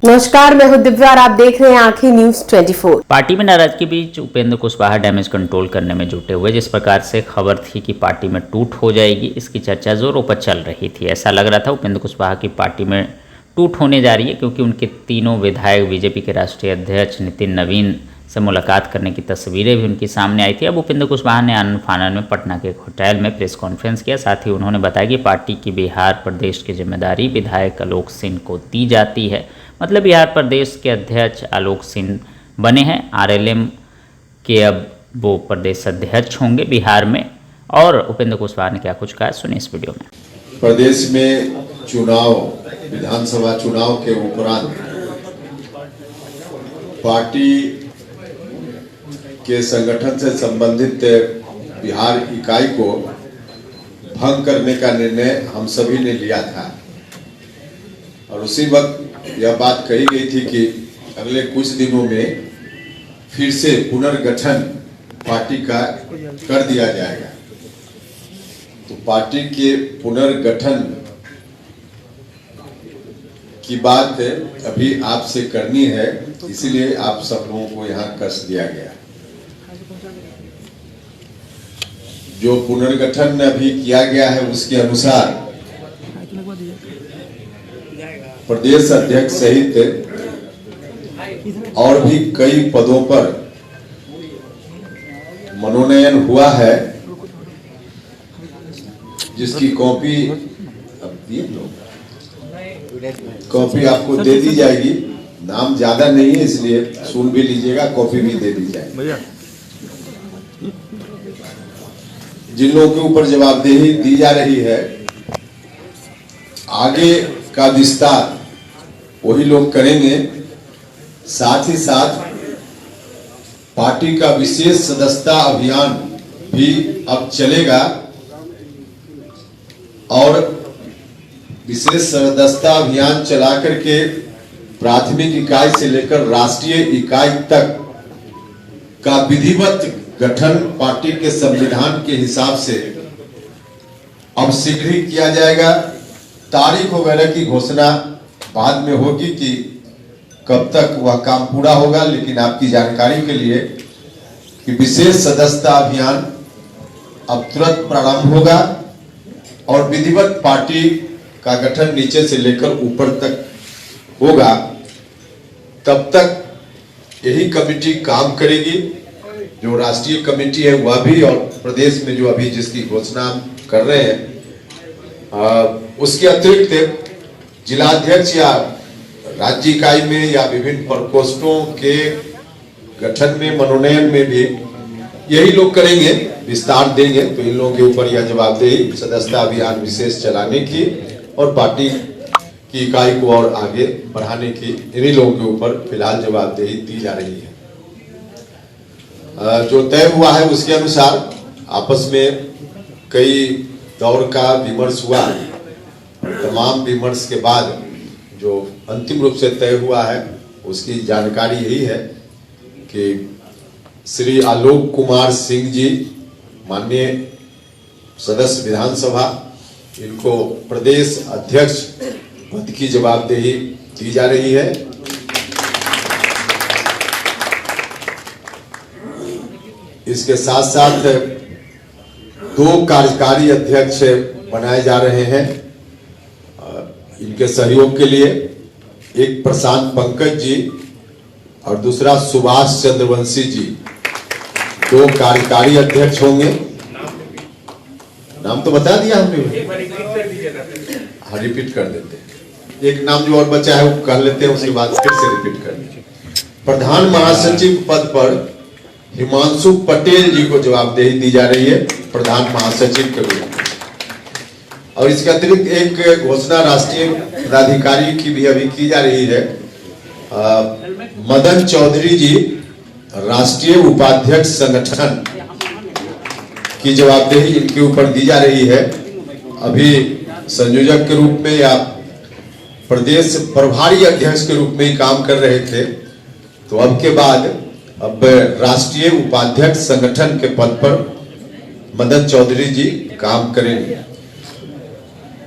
नमस्कार, मैं हूं दिव्या और आप देख रहे हैं आंखें न्यूज 24। पार्टी में नाराज के बीच उपेंद्र कुशवाहा डैमेज कंट्रोल करने में जुटे हुए। जिस प्रकार से खबर थी कि पार्टी में टूट हो जाएगी, इसकी चर्चा जोरों पर चल रही थी। ऐसा लग रहा था उपेंद्र कुशवाहा की पार्टी में टूट होने जा रही है, क्योंकि उनके तीनों विधायक बीजेपी के राष्ट्रीय अध्यक्ष नितिन नवीन से मुलाकात करने की तस्वीरें भी उनकी सामने आई थी। अब उपेंद्र कुशवाहा ने आनंद फानन में पटना के एक होटल में प्रेस कॉन्फ्रेंस किया। साथ ही उन्होंने बताया कि पार्टी की बिहार प्रदेश की जिम्मेदारी विधायक आलोक सिंह को दी जाती है। मतलब बिहार प्रदेश के अध्यक्ष आलोक सिंह बने हैं। आरएलएम के अब वो प्रदेश अध्यक्ष होंगे बिहार में। और उपेंद्र कुशवाहा ने क्या कुछ कहा, सुनिए इस वीडियो में। प्रदेश में चुनाव, विधानसभा चुनाव के उपरांत पार्टी के संगठन से संबंधित बिहार इकाई को भंग करने का निर्णय हम सभी ने लिया था और उसी वक्त यह बात कही गई थी कि अगले कुछ दिनों में फिर से पुनर्गठन पार्टी का कर दिया जाएगा। तो पार्टी के पुनर्गठन की बात अभी आपसे करनी है, इसीलिए आप सब लोगों को यहाँ कस दिया गया। जो पुनर्गठन अभी किया गया है उसके अनुसार प्रदेश अध्यक्ष सहित और भी कई पदों पर मनोनयन हुआ है, जिसकी कॉपी आपको दे दी जाएगी। नाम ज्यादा नहीं है, इसलिए सुन भी लीजिएगा, कॉपी भी दे दी जाएगी। जिन लोगों के ऊपर जवाबदेही दी जा रही है, आगे का विस्तार वही लोग करेंगे। साथ ही साथ पार्टी का विशेष सदस्यता अभियान भी अब चलेगा और विशेष सदस्यता अभियान चला करके प्राथमिक इकाई से लेकर राष्ट्रीय इकाई तक का विधिवत गठन पार्टी के संविधान के हिसाब से अब शीघ्र ही किया जाएगा। तारीख वगैरह की घोषणा बाद में होगी कि कब तक वह काम पूरा होगा, लेकिन आपकी जानकारी के लिए कि विशेष सदस्यता अभियान अब तुरंत प्रारंभ होगा और विधिवत पार्टी का गठन नीचे से लेकर ऊपर तक होगा। तब तक यही कमेटी काम करेगी, जो राष्ट्रीय कमेटी है वह भी, और प्रदेश में जो अभी जिसकी घोषणा कर रहे हैं उसके अतिरिक्त जिलाध्यक्ष या राज्य इकाई में या विभिन्न प्रकोष्ठों के गठन में, मनोनयन में भी यही लोग करेंगे, विस्तार देंगे। तो इन लोगों के ऊपर यह जवाबदेही सदस्यता अभियान विशेष चलाने की और पार्टी की इकाई को और आगे बढ़ाने की इन्हीं लोगों के ऊपर फिलहाल जवाबदेही दी जा रही है। जो तय हुआ है उसके अनुसार आपस में कई दौर का विमर्श हुआ। तमाम विमर्श के बाद जो अंतिम रूप से तय हुआ है उसकी जानकारी यही है कि श्री आलोक कुमार सिंह जी, माननीय सदस्य विधानसभा, इनको प्रदेश अध्यक्ष पद की जवाबदेही दी जा रही है। इसके साथ साथ 2 कार्यकारी अध्यक्ष बनाए जा रहे हैं इनके सहयोग के लिए। एक प्रशांत पंकज जी और दूसरा सुभाष चंद्रवंशी जी, 2 कार्यकारी अध्यक्ष होंगे। नाम तो बता दिया हमने, हाँ रिपीट कर देते हैं। एक नाम जो और बचा है वो कर लेते हैं, उसके बाद फिर से रिपीट कर दीजिए। प्रधान महासचिव पद पर हिमांशु पटेल जी को जवाबदेही दी जा रही है, प्रधान महासचिव के रूप में। और इसके अतिरिक्त एक घोषणा राष्ट्रीय पदाधिकारी की भी अभी की जा रही है। मदन चौधरी जी राष्ट्रीय उपाध्यक्ष संगठन की जवाबदेही इनके ऊपर दी जा रही है। अभी संयोजक के रूप में या प्रदेश प्रभारी अध्यक्ष के रूप में ही काम कर रहे थे, तो अब के बाद अब राष्ट्रीय उपाध्यक्ष संगठन के पद पर मदन चौधरी जी काम करेंगे।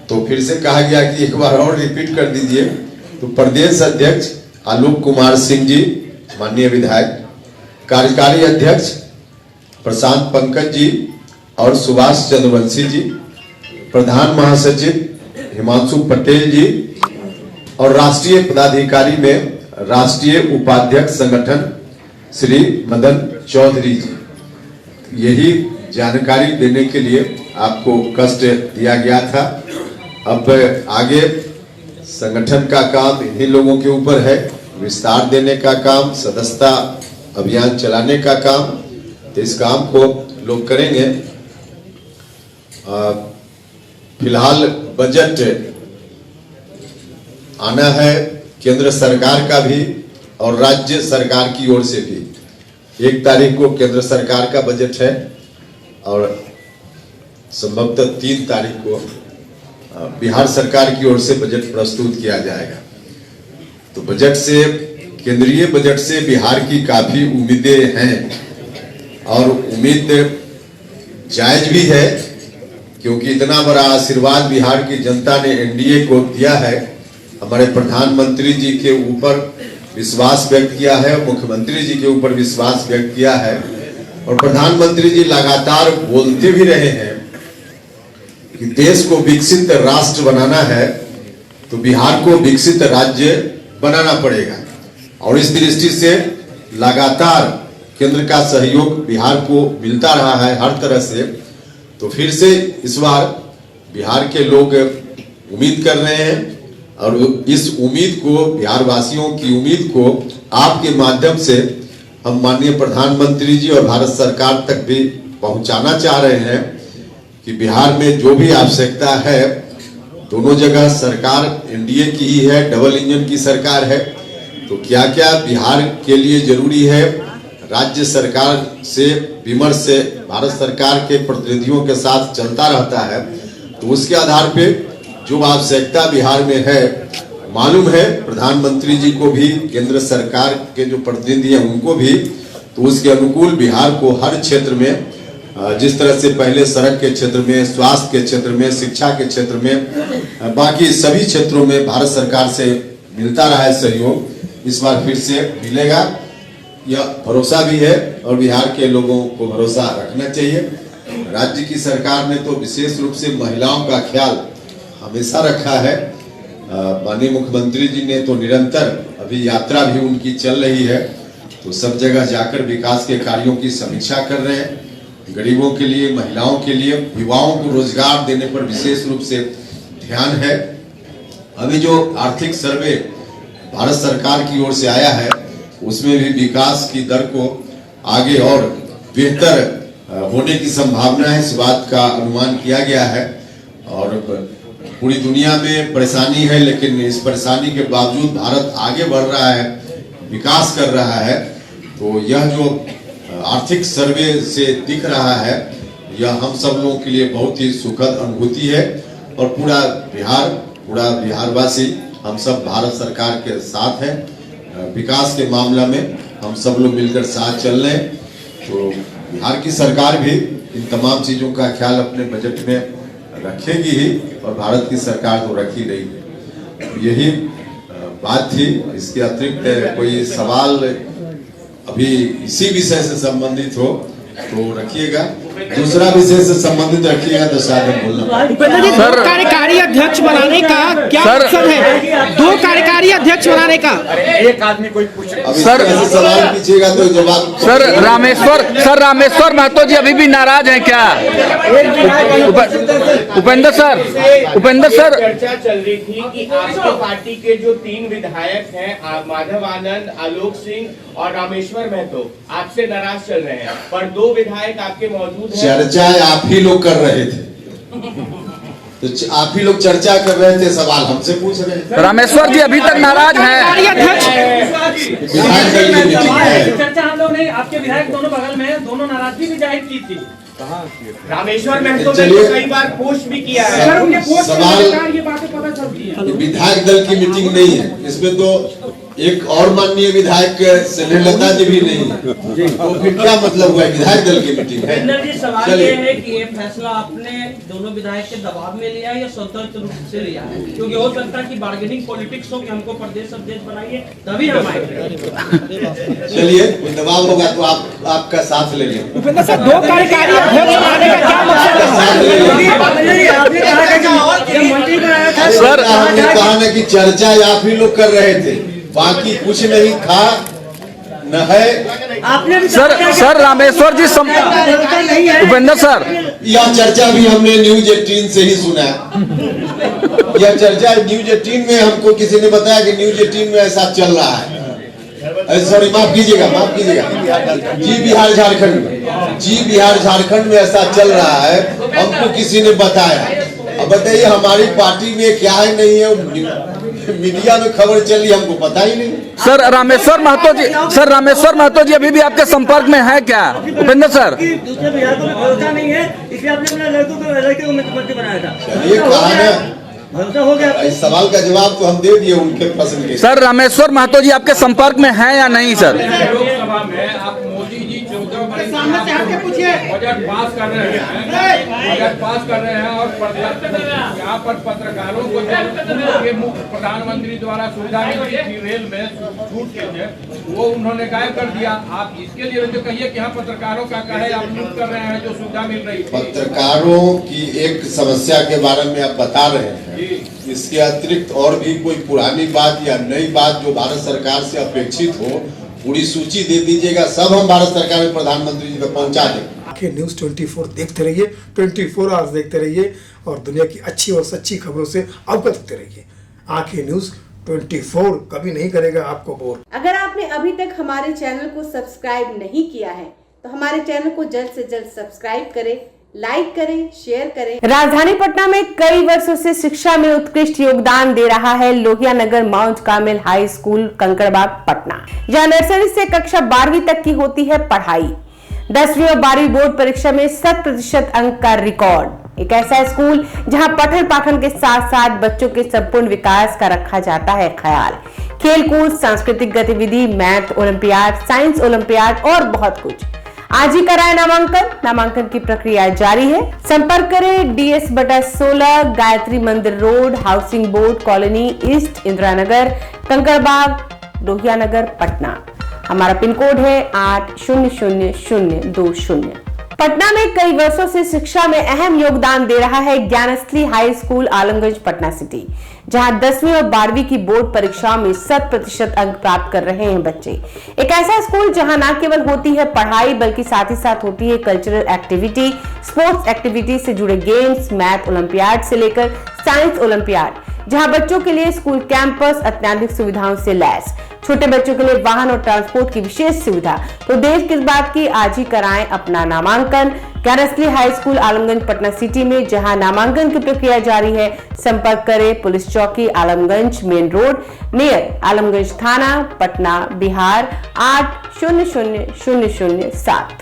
तो फिर से कहा गया कि एक बार और रिपीट कर दीजिए। तो प्रदेश अध्यक्ष आलोक कुमार सिंह जी माननीय विधायक, कार्यकारी अध्यक्ष प्रशांत पंकज जी और सुभाष चंद्रवंशी जी, प्रधान महासचिव हिमांशु पटेल जी और राष्ट्रीय पदाधिकारी में राष्ट्रीय उपाध्यक्ष संगठन श्री मदन चौधरी जी। यही जानकारी देने के लिए आपको कष्ट दिया गया था। अब आगे संगठन का काम इन्हीं लोगों के ऊपर है, विस्तार देने का काम, सदस्यता अभियान चलाने का काम, तो इस काम को लोग करेंगे। फिलहाल बजट आना है केंद्र सरकार का भी और राज्य सरकार की ओर से भी। 1 तारीख को केंद्र सरकार का बजट है और संभवतः 3 तारीख को बिहार सरकार की ओर से बजट प्रस्तुत किया जाएगा। तो बजट से, केंद्रीय बजट से बिहार की काफी उम्मीदें हैं और उम्मीद जायज भी है, क्योंकि इतना बड़ा आशीर्वाद बिहार की जनता ने एनडीए को दिया है। हमारे प्रधानमंत्री जी के ऊपर विश्वास व्यक्त किया है, मुख्यमंत्री जी के ऊपर विश्वास व्यक्त किया है और प्रधानमंत्री जी लगातार बोलते भी रहे हैं कि देश को विकसित राष्ट्र बनाना है तो बिहार को विकसित राज्य बनाना पड़ेगा। और इस दृष्टि से लगातार केंद्र का सहयोग बिहार को मिलता रहा है हर तरह से। तो फिर से इस बार बिहार के लोग उम्मीद कर रहे हैं और इस उम्मीद को, बिहार वासियों की उम्मीद को आपके माध्यम से हम माननीय प्रधानमंत्री जी और भारत सरकार तक भी पहुंचाना चाह रहे हैं कि बिहार में जो भी आवश्यकता है, दोनों जगह सरकार एनडीए की ही है, डबल इंजन की सरकार है, तो क्या क्या बिहार के लिए जरूरी है, राज्य सरकार से विमर्श से भारत सरकार के प्रतिनिधियों के साथ चलता रहता है। तो उसके आधार पे जो आवश्यकता बिहार में है, मालूम है प्रधानमंत्री जी को भी, केंद्र सरकार के जो प्रतिनिधि हैं उनको भी, तो उसके अनुकूल बिहार को हर क्षेत्र में, जिस तरह से पहले सड़क के क्षेत्र में, स्वास्थ्य के क्षेत्र में, शिक्षा के क्षेत्र में, बाकी सभी क्षेत्रों में भारत सरकार से मिलता रहा है सहयोग, इस बार फिर से मिलेगा, यह भरोसा भी है और बिहार के लोगों को भरोसा रखना चाहिए। राज्य की सरकार ने तो विशेष रूप से महिलाओं का ख्याल हमेशा रखा है। माननीय मुख्यमंत्री जी ने तो निरंतर, अभी यात्रा भी उनकी चल रही है, तो सब जगह जाकर विकास के कार्यों की समीक्षा कर रहे हैं। गरीबों के लिए, महिलाओं के लिए, युवाओं को रोजगार देने पर विशेष रूप से ध्यान है। अभी जो आर्थिक सर्वे भारत सरकार की ओर से आया है, उसमें भी विकास की दर को आगे और बेहतर होने की संभावना है, इस बात का अनुमान किया गया है। और पूरी दुनिया में परेशानी है, लेकिन इस परेशानी के बावजूद भारत आगे बढ़ रहा है, विकास कर रहा है। तो यह जो आर्थिक सर्वे से दिख रहा है, यह हम सब लोगों के लिए बहुत ही सुखद अनुभूति है और पूरा बिहारवासी हम सब भारत सरकार के साथ हैं। विकास के मामला में हम सब लोग मिलकर साथ चल रहे हैं। तो बिहार की सरकार भी इन तमाम चीजों का ख्याल अपने बजट में रखेगी ही और भारत की सरकार तो रख ही रही है। यही बात थी। इसके अतिरिक्त कोई सवाल अभी इसी विषय से संबंधित हो तो रखिएगा, दूसरा विषय से संबंधित रखिएगा तो शायद हम बोलना। उपेंद्र जी, दो कार्यकारी अध्यक्ष बनाने का क्या मकसद है? 2 कार्यकारी अध्यक्ष बनाने का एक आदमी कोई पूछे सर, सवाल पूछिएगा तो जवाब। सर रामेश्वर महतो जी अभी भी नाराज हैं क्या? उपेंद्र सर चर्चा चल रही थी कि आपकी पार्टी के जो 3 विधायक हैं, माधव आनंद, आलोक सिंह और रामेश्वर महतो, आपसे नाराज चल रहे हैं, पर 2 विधायक आपके मौजूद हैं। चर्चा आप ही लोग कर रहे थे, तो आप ही लोग चर्चा कर रहे थे, सवाल हमसे पूछ रहे थे। रामेश्वर जी अभी तक नाराज हैं। विधायक दल की मीटिंग है। चर्चा हम लोग ने, आपके विधायक दोनों बगल में, दोनों नाराजगी भी जाहिर की थी। रामेश्वर महतो ने तो कई बार पोस्ट भी किया है। सवाल, ये बातें पता चलती है। विधायक दल की मीटिंग नहीं है, इसमें तो एक और माननीय विधायक स्नेहलता जी भी नहीं है, तो फिर क्या मतलब हुआ? विधायक दल की मीटिंग है। इंदर जी, सवाल चलिए। ये है कि ये फैसला आपने दोनों विधायक के दबाव में लिया है या स्वतंत्र रूप से लिया है? क्योंकि हो सकता है कि बार्गेनिंग पॉलिटिक्स हो कि हमको प्रदेश अध्यक्ष बनाइए तभी हम आएंगे। चलिए, दबाव होगा तो आपका साथ ले लें। उपेंद्र सर, दो कार्यकारी अध्यक्ष बनाने का क्या मकसद है? साथ ले लें। सर, हमने कहा ना कि चर्चा आप ही लोग कर रहे थे, बाकी कुछ नहीं था न है। आपने भी सर रामेश्वर जी उपेंद्र सर, यह चर्चा भी हमने न्यूज 18 से ही सुना है। यह चर्चा न्यूज 18 में हमको किसी ने बताया कि न्यूज 18 में ऐसा चल रहा है। सॉरी, माफ कीजिएगा। जी बिहार झारखंड में ऐसा चल रहा है, हमको किसी ने बताया। अब बताइए, हमारी पार्टी में क्या है नहीं है, मीडिया में खबर चली, हमको पता ही नहीं। सर रामेश्वर महतो जी अभी भी आपके संपर्क में है क्या उपेंद्र सर? दूसरे विधायकों में भरोसा नहीं है, इसलिए आपने अपने लड़के को मुख्यमंत्री बनाया था। चलिए, कहा ना, भरोसा हो गया। इस सवाल का जवाब तो हम दे दिए उनके प्रश्न के। सर रामेश्वर महतो जी आपके संपर्क में है या नहीं सर? लोकसभा में आप मोदी जी 14 बजट पास कर रहे हैं और यहाँ पर पत्रकारों को जो मुख्य प्रधानमंत्री द्वारा सुविधा मिलती थी रेल में छूट के लिए, वो उन्होंने गायब कर दिया। आप इसके लिए जो कहिए कि यहाँ पत्रकारों का कहे आप लूट कर रहे हैं जो सुविधा मिल रही थी। पत्रकारों की एक समस्या के बारे में आप बता रहे हैं, इसके अतिरिक्त और भी कोई पुरानी बात या नई बात जो भारत सरकार से अपेक्षित हो, पूरी सूची दे दीजिएगा, सब हम भारत सरकार में प्रधानमंत्री जी तक पहुंचा देंगे। आखिर न्यूज़ 24 देखते रहिए, 24 आवर्स देखते रहिए और दुनिया की अच्छी और सच्ची खबरों से अवगत होते रहिए। आखिर न्यूज़ 24 कभी नहीं करेगा आपको बोर। अगर आपने अभी तक हमारे चैनल को सब्सक्राइब नहीं किया है तो हमारे चैनल को जल्द से जल्द सब्सक्राइब करें, लाइक करें, शेयर करें। राजधानी पटना में कई वर्षों से शिक्षा में उत्कृष्ट योगदान दे रहा है Lohia Nagar Mount Carmel High School Kankarbagh Patna. जहां नर्सरी से कक्षा 12वीं तक की होती है पढ़ाई। 10वीं और 12वीं बोर्ड परीक्षा में 100% अंक का रिकॉर्ड। एक ऐसा स्कूल जहां पठन पाठन के साथ साथ बच्चों के संपूर्ण विकास का रखा जाता है ख्याल। खेलकूद, सांस्कृतिक गतिविधि, मैथ ओलंपियाड, साइंस ओलंपियाड और बहुत कुछ। आज ही कराए नामांकन की प्रक्रिया जारी है। संपर्क करें DS/16 Gayatri Mandir road, housing board colony east, Indira Nagar, Kankarbagh, Lohia Nagar, Patna. हमारा पिन कोड है 800020। पटना में कई वर्षों से शिक्षा में अहम योगदान दे रहा है Gyansthali high school Alamganj Patna city, जहां 10वीं और 12वीं की बोर्ड परीक्षाओं में 100% अंक प्राप्त कर रहे हैं बच्चे। एक ऐसा स्कूल जहां न केवल होती है पढ़ाई बल्कि साथ ही साथ होती है कल्चरल एक्टिविटी, स्पोर्ट्स एक्टिविटी से जुड़े गेम्स, मैथ ओलंपियाड से लेकर साइंस ओलंपियाड, जहां बच्चों के लिए स्कूल कैंपस अत्याधुनिक सुविधाओं से लैस, छोटे बच्चों के लिए वाहन और ट्रांसपोर्ट की विशेष सुविधा। तो देर किस बात की, आज ही कराएं अपना नामांकन Gyansthali high school Alamganj Patna city में, जहां नामांकन की प्रक्रिया जारी है। संपर्क करें पुलिस चौकी Alamganj main road near Alamganj थाना, पटना, बिहार 800007।